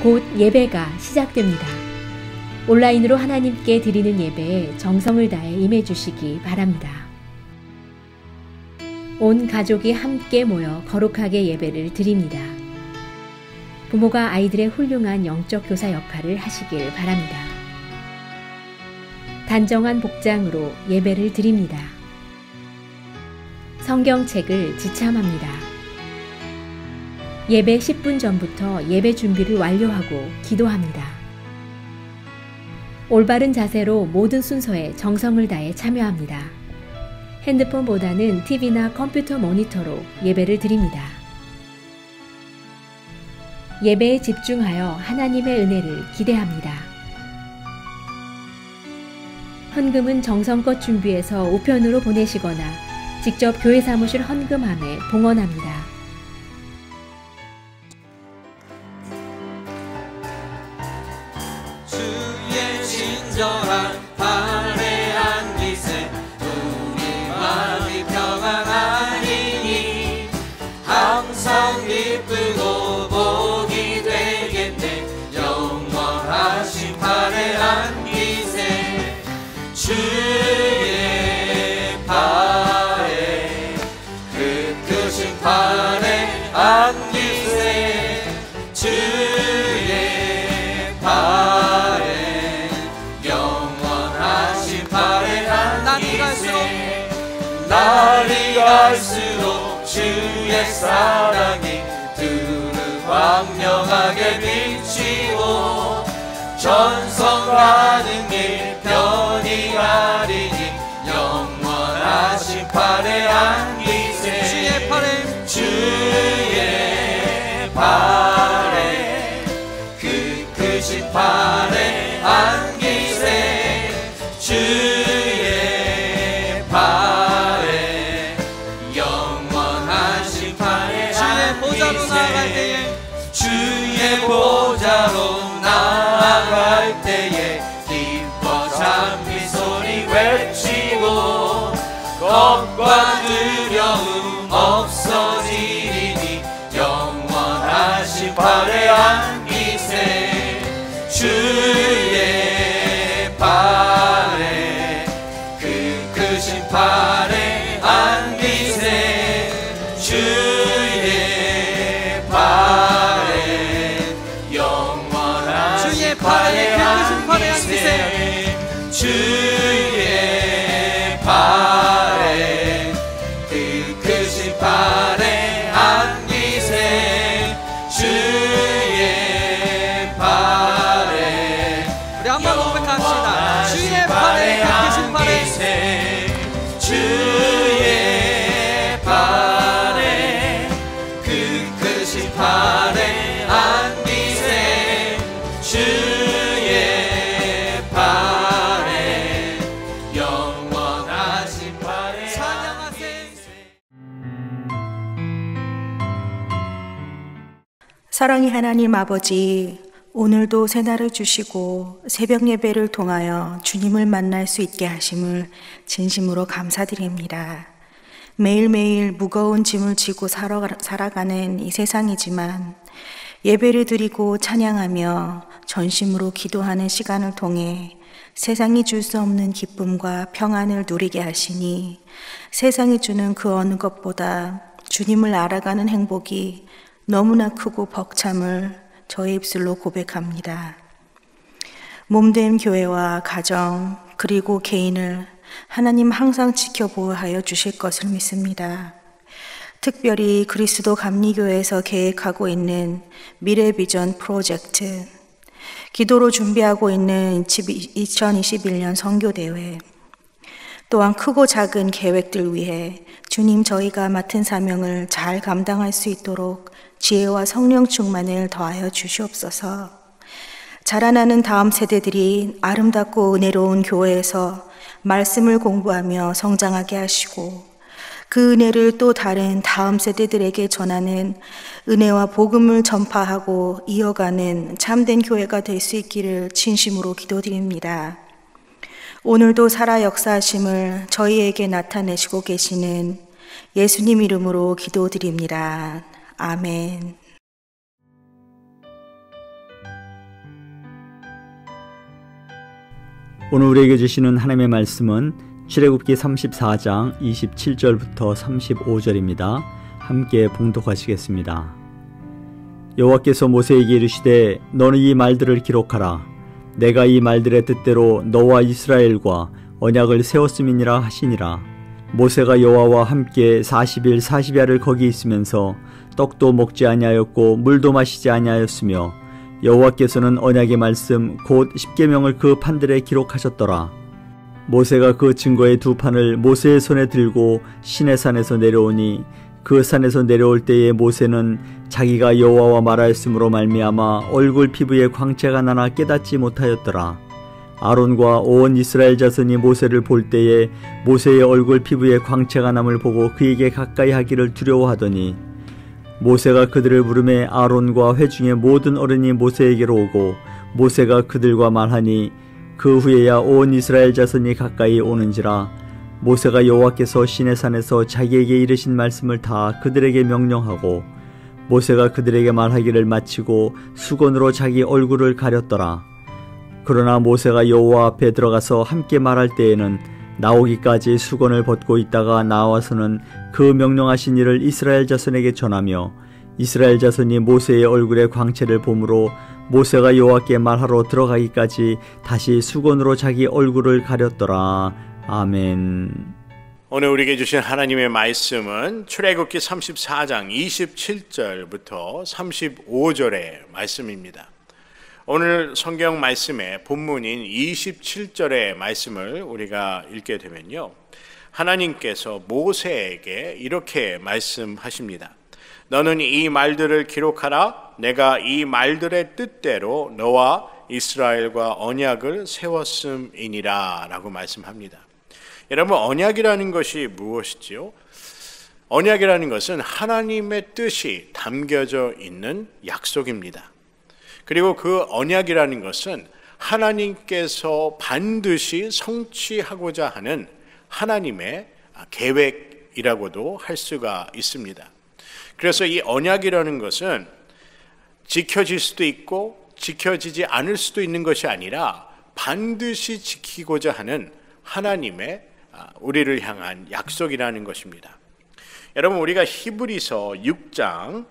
곧 예배가 시작됩니다. 온라인으로 하나님께 드리는 예배에 정성을 다해 임해 주시기 바랍니다. 온 가족이 함께 모여 거룩하게 예배를 드립니다. 부모가 아이들의 훌륭한 영적 교사 역할을 하시길 바랍니다. 단정한 복장으로 예배를 드립니다. 성경책을 지참합니다. 예배 10분 전부터 예배 준비를 완료하고 기도합니다. 올바른 자세로 모든 순서에 정성을 다해 참여합니다. 핸드폰보다는 TV나 컴퓨터 모니터로 예배를 드립니다. 예배에 집중하여 하나님의 은혜를 기대합니다. 헌금은 정성껏 준비해서 우편으로 보내시거나 직접 교회 사무실 헌금함에 봉헌합니다. 주의 친절한 발에한 기세 우리 마음이 평안하리니 항상 기쁘고 복이 되겠네. 영원하신 발에한 기세 주의 발에 그 크신 발에 안기세 주의 발에 영원하신 발에 안기세 날이 갈수록 주의 사랑이 두루 광명하게 비치고 전성 가는 길 편히 가리니 영원하신 팔에 안기세 주의 팔에 주의 팔에 그 크신 팔에 안기세 주의 팔에 영원하신 팔에 주의 보좌로 나갈 때에 주의 보좌로 나아갈 때에 기뻐 찬미 소리 외치고 겁과 두려움 없어지리니 영원하신 발에 안기세 주의 발에 그 크신 발에 안기세 주의 발에 영원하신 주의 발에 그 크신 발에 안기세 주의 발에 그 크신 발에 안기세 주의 발에 우리 한번 고백합시다. 주의 발에 그 크신 발에 주의 발에 그 크신 발에 안기세 주의 발에 영원하신 발에 찬양하세. 사랑의 하나님 아버지, 오늘도 새날을 주시고 새벽 예배를 통하여 주님을 만날 수 있게 하심을 진심으로 감사드립니다. 매일매일 무거운 짐을 지고 살아가는 이 세상이지만 예배를 드리고 찬양하며 전심으로 기도하는 시간을 통해 세상이 줄 수 없는 기쁨과 평안을 누리게 하시니 세상이 주는 그 어느 것보다 주님을 알아가는 행복이 너무나 크고 벅참을 저의 입술로 고백합니다. 몸된 교회와 가정 그리고 개인을 하나님 항상 지켜보호하여 주실 것을 믿습니다. 특별히 그리스도 감리교회에서 계획하고 있는 미래 비전 프로젝트, 기도로 준비하고 있는 2021년 선교대회, 또한 크고 작은 계획들 위해 주님 저희가 맡은 사명을 잘 감당할 수 있도록 지혜와 성령 충만을 더하여 주시옵소서. 자라나는 다음 세대들이 아름답고 은혜로운 교회에서 말씀을 공부하며 성장하게 하시고 그 은혜를 또 다른 다음 세대들에게 전하는 은혜와 복음을 전파하고 이어가는 참된 교회가 될 수 있기를 진심으로 기도드립니다. 오늘도 살아 역사하심을 저희에게 나타내시고 계시는 예수님 이름으로 기도드립니다. 아멘. 오늘 우리에게 주시는 하나님의 말씀은 출애굽기 34장 27절부터 35절입니다. 함께 봉독하시겠습니다. 여호와께서 모세에게 이르시되 너는 이 말들을 기록하라. 내가 이 말들의 뜻대로 너와 이스라엘과 언약을 세웠음이니라 하시니라. 모세가 여호와와 함께 40일 40야를 거기 있으면서 떡도 먹지 아니하였고 물도 마시지 아니하였으며 여호와께서는 언약의 말씀 곧 십계명을 그 판들에 기록하셨더라. 모세가 그 증거의 두 판을 모세의 손에 들고 시내산에서 내려오니 그 산에서 내려올 때에 모세는 자기가 여호와와 말하였으므로 말미암아 얼굴 피부에 광채가 나나 깨닫지 못하였더라. 아론과 온 이스라엘 자손이 모세를 볼 때에 모세의 얼굴 피부에 광채가 남을 보고 그에게 가까이 하기를 두려워하더니 모세가 그들을 부르매 아론과 회중의 모든 어른이 모세에게로 오고 모세가 그들과 말하니 그 후에야 온 이스라엘 자손이 가까이 오는지라. 모세가 여호와께서 시내산에서 자기에게 이르신 말씀을 다 그들에게 명령하고 모세가 그들에게 말하기를 마치고 수건으로 자기 얼굴을 가렸더라. 그러나 모세가 여호와 앞에 들어가서 함께 말할 때에는 나오기까지 수건을 벗고 있다가 나와서는 그 명령하신 일을 이스라엘 자손에게 전하며 이스라엘 자손이 모세의 얼굴에 광채를 보므로 모세가 여호와께 말하러 들어가기까지 다시 수건으로 자기 얼굴을 가렸더라. 아멘. 오늘 우리에게 주신 하나님의 말씀은 출애굽기 34장 27절부터 35절의 말씀입니다. 오늘 성경 말씀의 본문인 27절의 말씀을 우리가 읽게 되면요, 하나님께서 모세에게 이렇게 말씀하십니다. 너는 이 말들을 기록하라. 내가 이 말들의 뜻대로 너와 이스라엘과 언약을 세웠음이니라 라고 말씀합니다. 여러분, 언약이라는 것이 무엇이지요? 언약이라는 것은 하나님의 뜻이 담겨져 있는 약속입니다. 그리고 그 언약이라는 것은 하나님께서 반드시 성취하고자 하는 하나님의 계획이라고도 할 수가 있습니다. 그래서 이 언약이라는 것은 지켜질 수도 있고 지켜지지 않을 수도 있는 것이 아니라 반드시 지키고자 하는 하나님의 우리를 향한 약속이라는 것입니다. 여러분, 우리가 히브리서 6장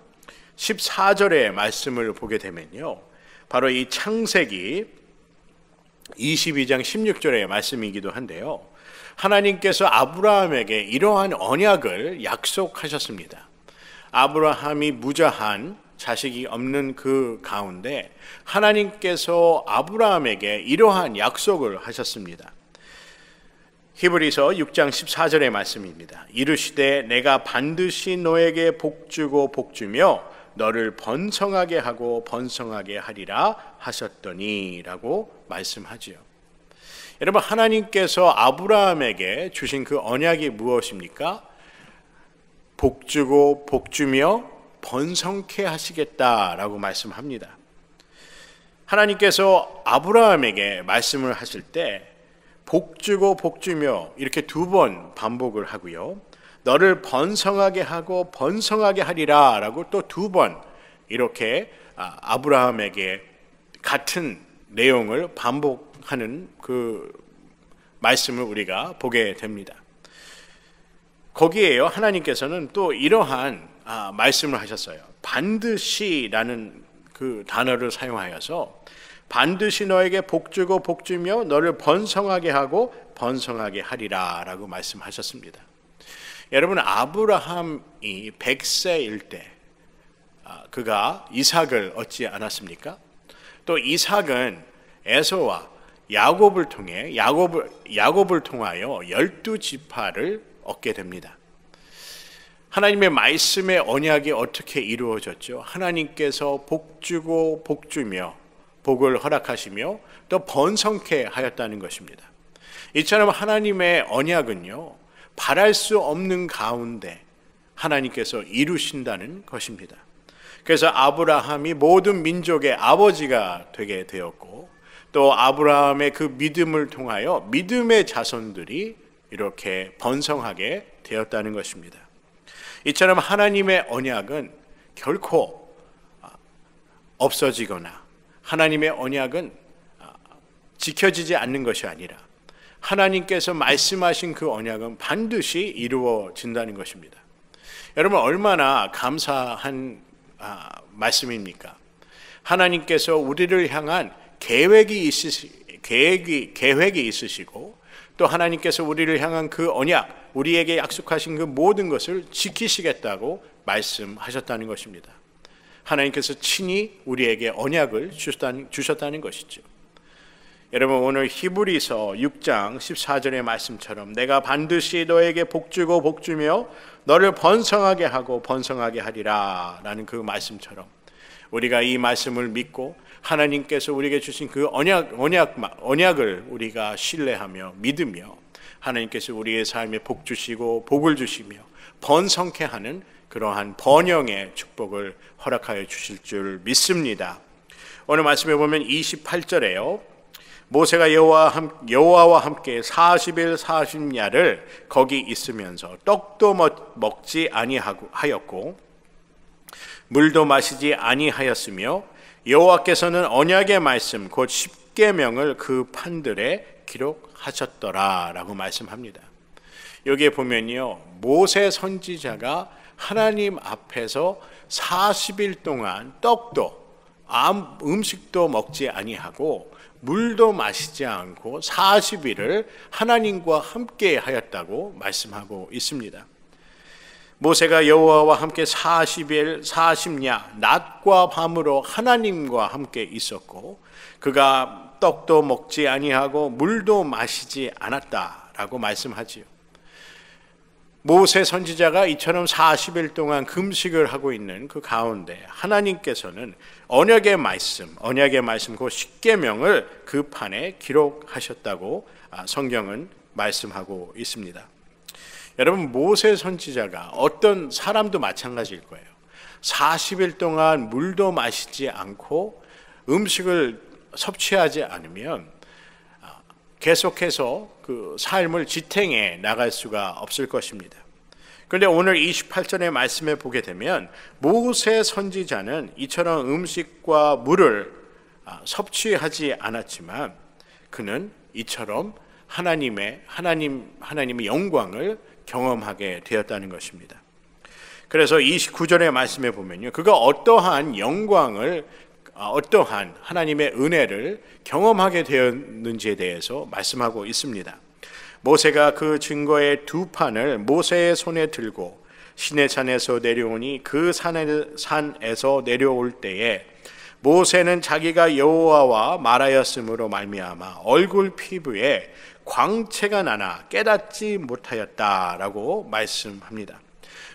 14절의 말씀을 보게 되면요, 바로 이 창세기 22장 16절의 말씀이기도 한데요, 하나님께서 아브라함에게 이러한 언약을 약속하셨습니다. 아브라함이 무자한 자식이 없는 그 가운데 하나님께서 아브라함에게 이러한 약속을 하셨습니다. 히브리서 6장 14절의 말씀입니다. 이르시되 내가 반드시 너에게 복주고 복주며 너를 번성하게 하고 번성하게 하리라 하셨더니 라고 말씀하지요. 여러분, 하나님께서 아브라함에게 주신 그 언약이 무엇입니까? 복주고 복주며 번성케 하시겠다라고 말씀합니다. 하나님께서 아브라함에게 말씀을 하실 때 복주고 복주며 이렇게 두 번 반복을 하고요, 너를 번성하게 하고 번성하게 하리라 라고 또 두 번 이렇게 아브라함에게 같은 내용을 반복하는 그 말씀을 우리가 보게 됩니다. 거기에요, 하나님께서는 또 이러한 말씀을 하셨어요. 반드시라는 그 단어를 사용하여서 반드시 너에게 복주고 복주며 너를 번성하게 하고 번성하게 하리라 라고 말씀하셨습니다. 여러분, 아브라함이 100세일 때 그가 이삭을 얻지 않았습니까? 또 이삭은 에서와 야곱을 통하여 12지파를 얻게 됩니다. 하나님의 말씀의 언약이 어떻게 이루어졌죠? 하나님께서 복주고 복주며 복을 허락하시며 또 번성케 하였다는 것입니다. 이처럼 하나님의 언약은요, 바랄 수 없는 가운데 하나님께서 이루신다는 것입니다. 그래서 아브라함이 모든 민족의 아버지가 되게 되었고, 또 아브라함의 그 믿음을 통하여 믿음의 자손들이 이렇게 번성하게 되었다는 것입니다. 이처럼 하나님의 언약은 결코 없어지거나 하나님의 언약은 지켜지지 않는 것이 아니라 하나님께서 말씀하신 그 언약은 반드시 이루어진다는 것입니다. 여러분, 얼마나 감사한 말씀입니까? 하나님께서 우리를 향한 계획이 있으시고 또 하나님께서 우리를 향한 그 언약, 우리에게 약속하신 그 모든 것을 지키시겠다고 말씀하셨다는 것입니다. 하나님께서 친히 우리에게 언약을 주셨다는 것이죠. 여러분, 오늘 히브리서 6장 14절의 말씀처럼 내가 반드시 너에게 복주고 복주며 너를 번성하게 하고 번성하게 하리라 라는 그 말씀처럼 우리가 이 말씀을 믿고 하나님께서 우리에게 주신 그 언약을 우리가 신뢰하며 믿으며 하나님께서 우리의 삶에 복 주시고 복을 주시며 번성케 하는 그러한 번영의 축복을 허락하여 주실 줄 믿습니다. 오늘 말씀에 보면 28절에요. 모세가 여호와와 함께 40일 40야를 거기 있으면서 떡도 먹지 아니하였고 물도 마시지 아니하였으며 여호와께서는 언약의 말씀 곧 십계명을 그 판들에 기록하셨더라 라고 말씀합니다. 여기에 보면요, 모세 선지자가 하나님 앞에서 40일 동안 떡도 음식도 먹지 아니하고 물도 마시지 않고 40일을 하나님과 함께 하였다고 말씀하고 있습니다. 모세가 여호와와 함께 40일 40야 낮과 밤으로 하나님과 함께 있었고 그가 떡도 먹지 아니하고 물도 마시지 않았다라고 말씀하지요. 모세 선지자가 이처럼 40일 동안 금식을 하고 있는 그 가운데 하나님께서는 언약의 말씀 그 십계명을 그 판에 기록하셨다고 성경은 말씀하고 있습니다. 여러분, 모세 선지자가 어떤 사람도 마찬가지일 거예요. 40일 동안 물도 마시지 않고 음식을 섭취하지 않으면 계속해서 그 삶을 지탱해 나갈 수가 없을 것입니다. 그런데 오늘 28절의 말씀에 보게 되면 모세 선지자는 이처럼 음식과 물을 섭취하지 않았지만 그는 이처럼 하나님의 영광을 경험하게 되었다는 것입니다. 그래서 29절의 말씀에 보면요, 그가 어떠한 하나님의 은혜를 경험하게 되었는지에 대해서 말씀하고 있습니다. 모세가 그 증거의 두 판을 모세의 손에 들고 시내산에서 내려오니 그 산에서 내려올 때에 모세는 자기가 여호와와 말하였으므로 말미암아 얼굴 피부에 광채가 나나 깨닫지 못하였다라고 말씀합니다.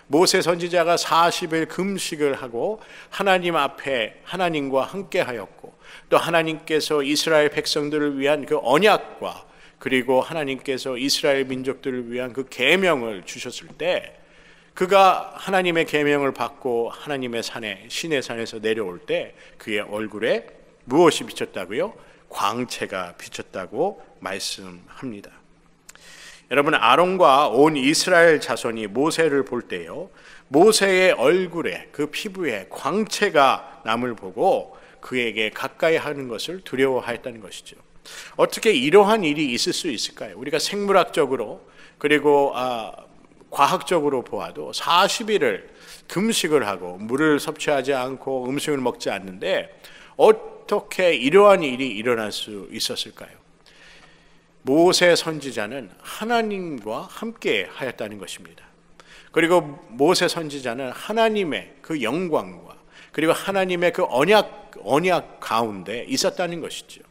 모세 선지자가 40일 금식을 하고 하나님 앞에 하나님과 함께 하였고 또 하나님께서 이스라엘 백성들을 위한 그 언약과 그리고 하나님께서 이스라엘 민족들을 위한 그 계명을 주셨을 때 그가 하나님의 계명을 받고 하나님의 산에 시내산에서 내려올 때 그의 얼굴에 무엇이 비쳤다고요? 광채가 비쳤다고 말씀합니다. 여러분, 아론과 온 이스라엘 자손이 모세를 볼 때요, 모세의 얼굴에 그 피부에 광채가 남을 보고 그에게 가까이 하는 것을 두려워하였다는 것이죠. 어떻게 이러한 일이 있을 수 있을까요? 우리가 생물학적으로 그리고 과학적으로 보아도 40일을 금식을 하고 물을 섭취하지 않고 음식을 먹지 않는데 어떻게 이러한 일이 일어날 수 있었을까요? 모세 선지자는 하나님과 함께 하였다는 것입니다. 그리고 모세 선지자는 하나님의 그 영광과 그리고 하나님의 그 언약 가운데 있었다는 것이죠.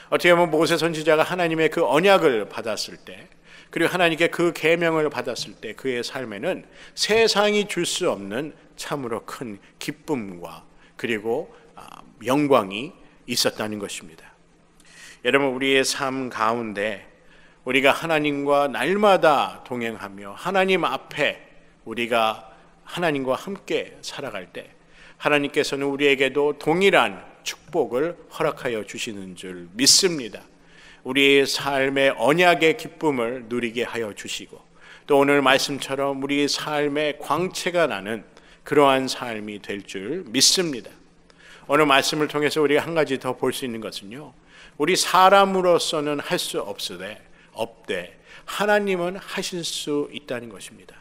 어떻게 보면 모세 선지자가 하나님의 그 언약을 받았을 때 그리고 하나님께 그 계명을 받았을 때 그의 삶에는 세상이 줄 수 없는 참으로 큰 기쁨과 그리고 영광이 있었다는 것입니다. 여러분, 우리의 삶 가운데 우리가 하나님과 날마다 동행하며 하나님 앞에 우리가 하나님과 함께 살아갈 때 하나님께서는 우리에게도 동일한 축복을 허락하여 주시는 줄 믿습니다. 우리의 삶의 언약의 기쁨을 누리게 하여 주시고 또 오늘 말씀처럼 우리의 삶의 광채가 나는 그러한 삶이 될 줄 믿습니다. 오늘 말씀을 통해서 우리가 한 가지 더 볼 수 있는 것은요, 우리 사람으로서는 할 수 없되 하나님은 하실 수 있다는 것입니다.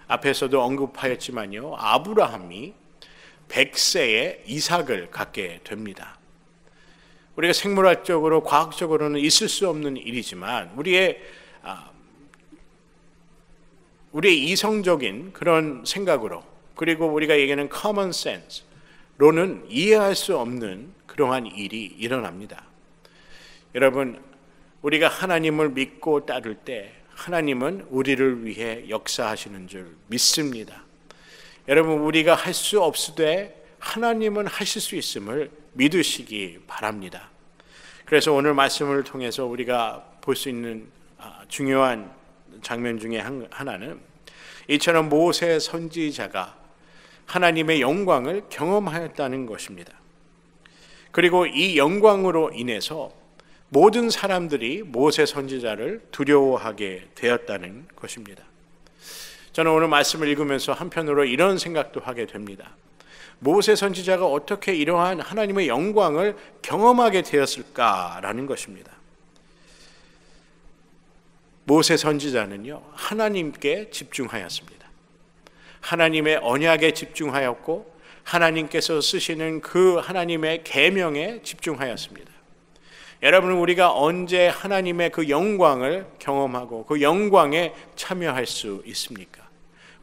앞에서도 언급하였지만요, 아브라함이 100세에 이삭을 갖게 됩니다. 우리가 생물학적으로 과학적으로는 있을 수 없는 일이지만 우리의 이성적인 그런 생각으로, 그리고 우리가 얘기하는 common sense로는 이해할 수 없는 그러한 일이 일어납니다. 여러분, 우리가 하나님을 믿고 따를 때 하나님은 우리를 위해 역사하시는 줄 믿습니다. 여러분, 우리가 할 수 없으되 하나님은 하실 수 있음을 믿으시기 바랍니다. 그래서 오늘 말씀을 통해서 우리가 볼 수 있는 중요한 장면 중에 하나는, 이처럼 모세 선지자가 하나님의 영광을 경험하였다는 것입니다. 그리고 이 영광으로 인해서 모든 사람들이 모세 선지자를 두려워하게 되었다는 것입니다. 저는 오늘 말씀을 읽으면서 한편으로 이런 생각도 하게 됩니다. 모세 선지자가 어떻게 이러한 하나님의 영광을 경험하게 되었을까라는 것입니다. 모세 선지자는요, 하나님께 집중하였습니다. 하나님의 언약에 집중하였고 하나님께서 쓰시는 그 하나님의 계명에 집중하였습니다. 여러분, 우리가 언제 하나님의 그 영광을 경험하고 그 영광에 참여할 수 있습니까?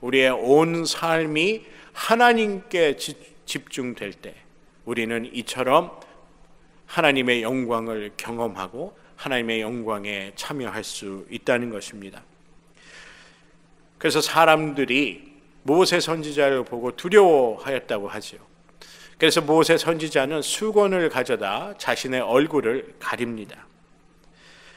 우리의 온 삶이 하나님께 집중될 때 우리는 이처럼 하나님의 영광을 경험하고 하나님의 영광에 참여할 수 있다는 것입니다. 그래서 사람들이 모세 선지자를 보고 두려워하였다고 하죠. 그래서 모세 선지자는 수건을 가져다 자신의 얼굴을 가립니다.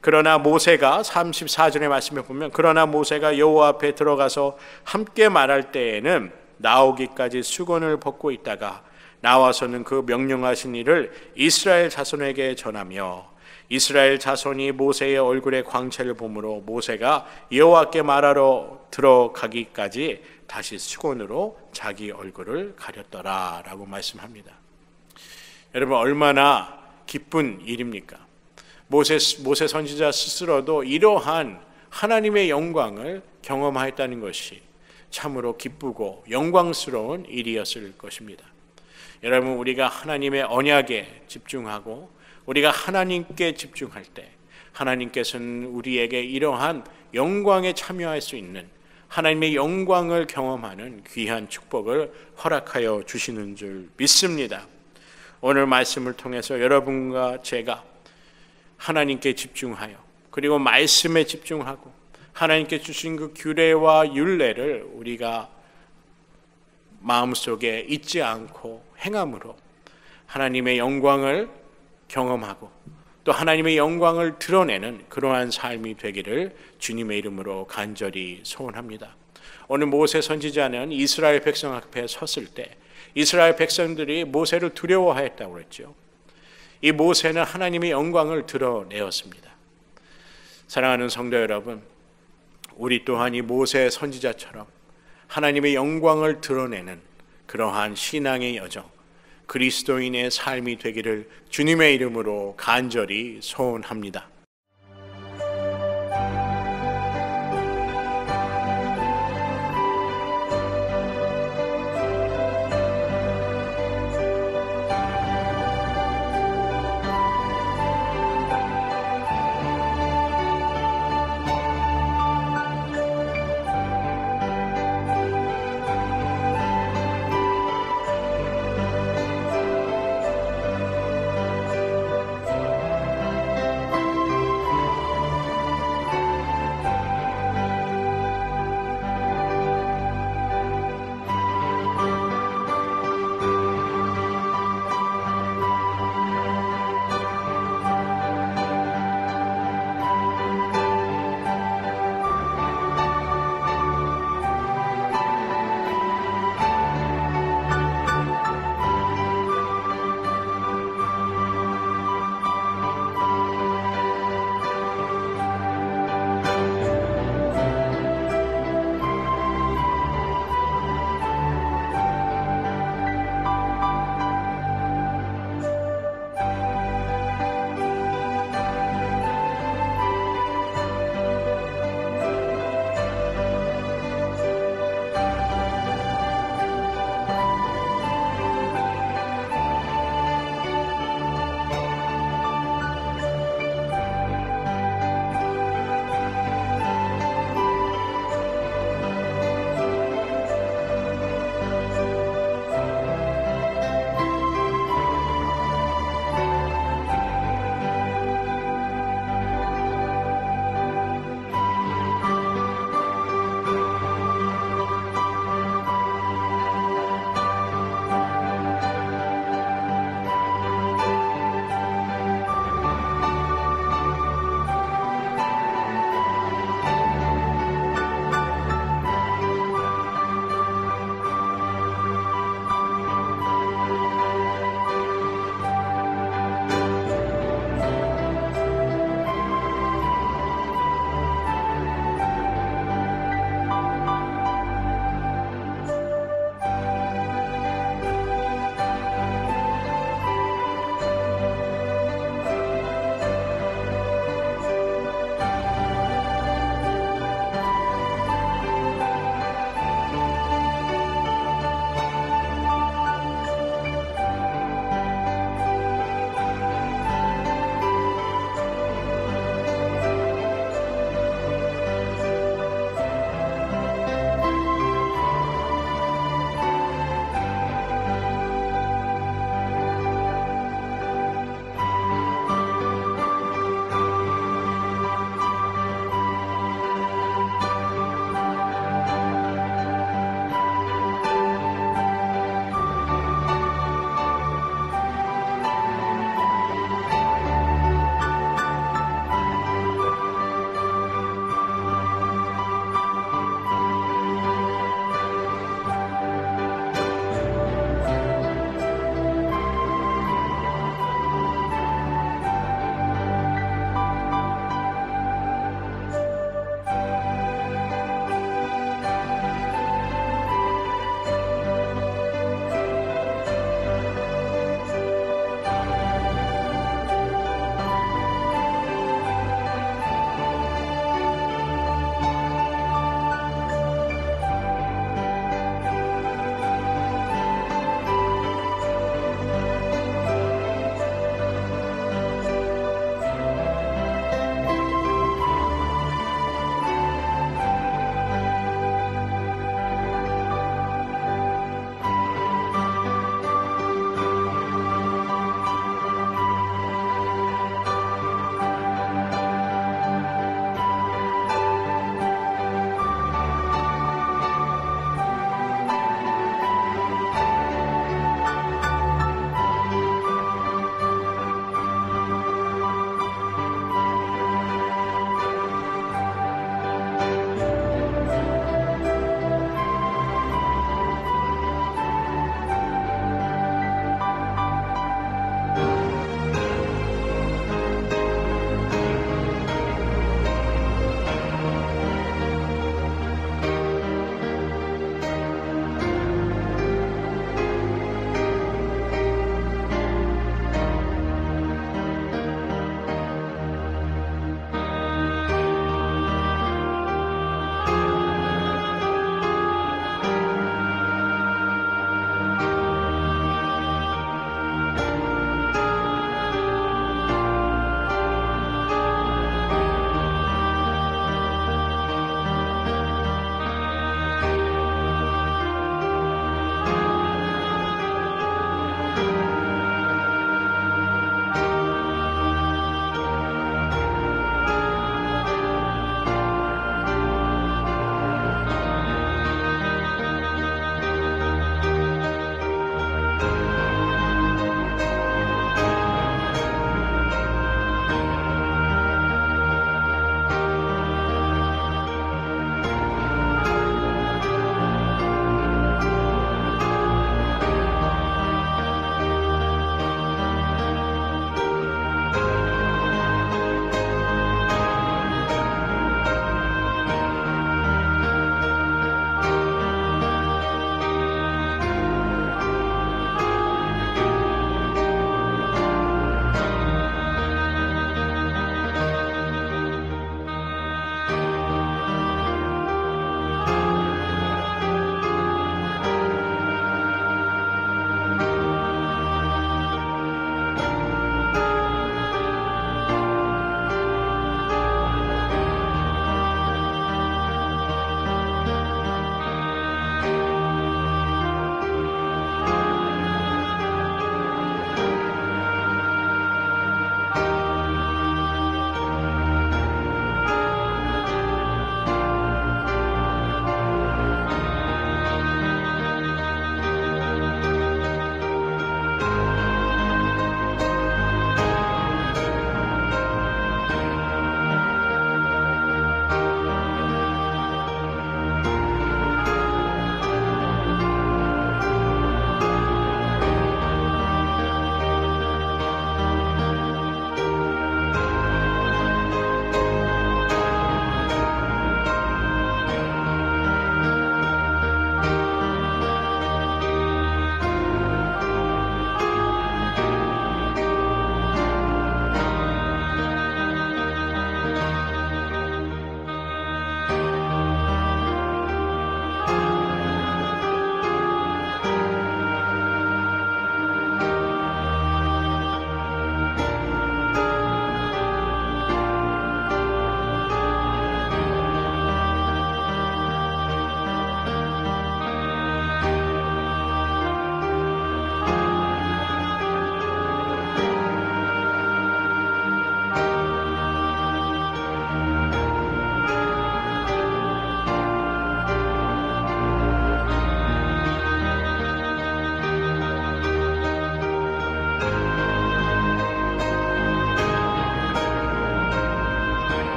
그러나 모세가 34절의 말씀에 보면, 그러나 모세가 여호와 앞에 들어가서 함께 말할 때에는 나오기까지 수건을 벗고 있다가 나와서는 그 명령하신 일을 이스라엘 자손에게 전하며, 이스라엘 자손이 모세의 얼굴에 광채를 보므로 모세가 여호와께 말하러 들어가기까지 다시 수건으로 자기 얼굴을 가렸더라 라고 말씀합니다. 여러분, 얼마나 기쁜 일입니까? 모세 선지자 스스로도 이러한 하나님의 영광을 경험하였다는 것이 참으로 기쁘고 영광스러운 일이었을 것입니다. 여러분, 우리가 하나님의 언약에 집중하고 우리가 하나님께 집중할 때 하나님께서는 우리에게 이러한 영광에 참여할 수 있는, 하나님의 영광을 경험하는 귀한 축복을 허락하여 주시는 줄 믿습니다. 오늘 말씀을 통해서 여러분과 제가 하나님께 집중하여, 그리고 말씀에 집중하고 하나님께 주신 그 규례와 율례를 우리가 마음속에 잊지 않고 행함으로 하나님의 영광을 경험하고 또 하나님의 영광을 드러내는 그러한 삶이 되기를 주님의 이름으로 간절히 소원합니다. 오늘 모세 선지자는 이스라엘 백성 앞에 섰을 때 이스라엘 백성들이 모세를 두려워하였다고 했죠. 이 모세는 하나님의 영광을 드러내었습니다. 사랑하는 성도 여러분, 우리 또한 이 모세 선지자처럼 하나님의 영광을 드러내는 그러한 신앙의 여정, 그리스도인의 삶이 되기를 주님의 이름으로 간절히 소원합니다.